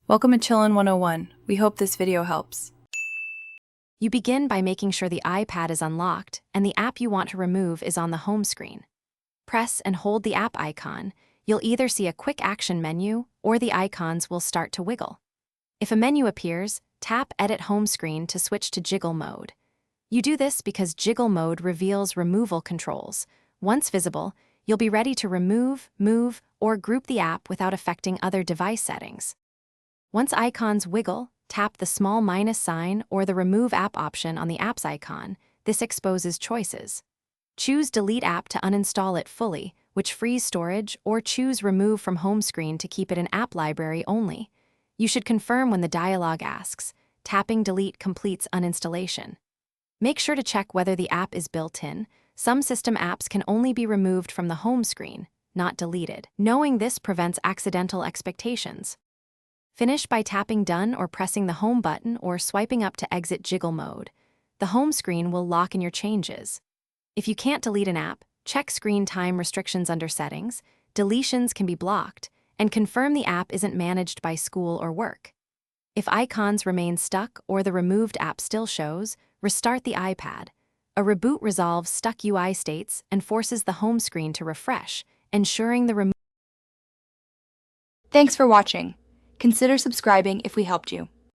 Welcome to Chillin' 101. We hope this video helps. You begin by making sure the iPad is unlocked and the app you want to remove is on the home screen. Press and hold the app icon. You'll either see a quick action menu or the icons will start to wiggle. If a menu appears, tap Edit Home Screen to switch to Jiggle Mode. You do this because Jiggle Mode reveals removal controls. Once visible, you'll be ready to remove, move, or group the app without affecting other device settings. Once icons wiggle, tap the small minus sign or the Remove App option on the app's icon. This exposes choices. Choose Delete App to uninstall it fully, which frees storage, or choose Remove from home screen to keep it in app library only. You should confirm when the dialog asks. Tapping Delete completes uninstallation. Make sure to check whether the app is built in. Some system apps can only be removed from the home screen, not deleted. Knowing this prevents accidental expectations. Finish by tapping Done or pressing the Home button or swiping up to exit Jiggle Mode. The home screen will lock in your changes. If you can't delete an app, check screen time restrictions under Settings, deletions can be blocked, and confirm the app isn't managed by school or work. If icons remain stuck or the removed app still shows, restart the iPad. A reboot resolves stuck UI states and forces the home screen to refresh, ensuring the Thanks for watching. Consider subscribing if we helped you.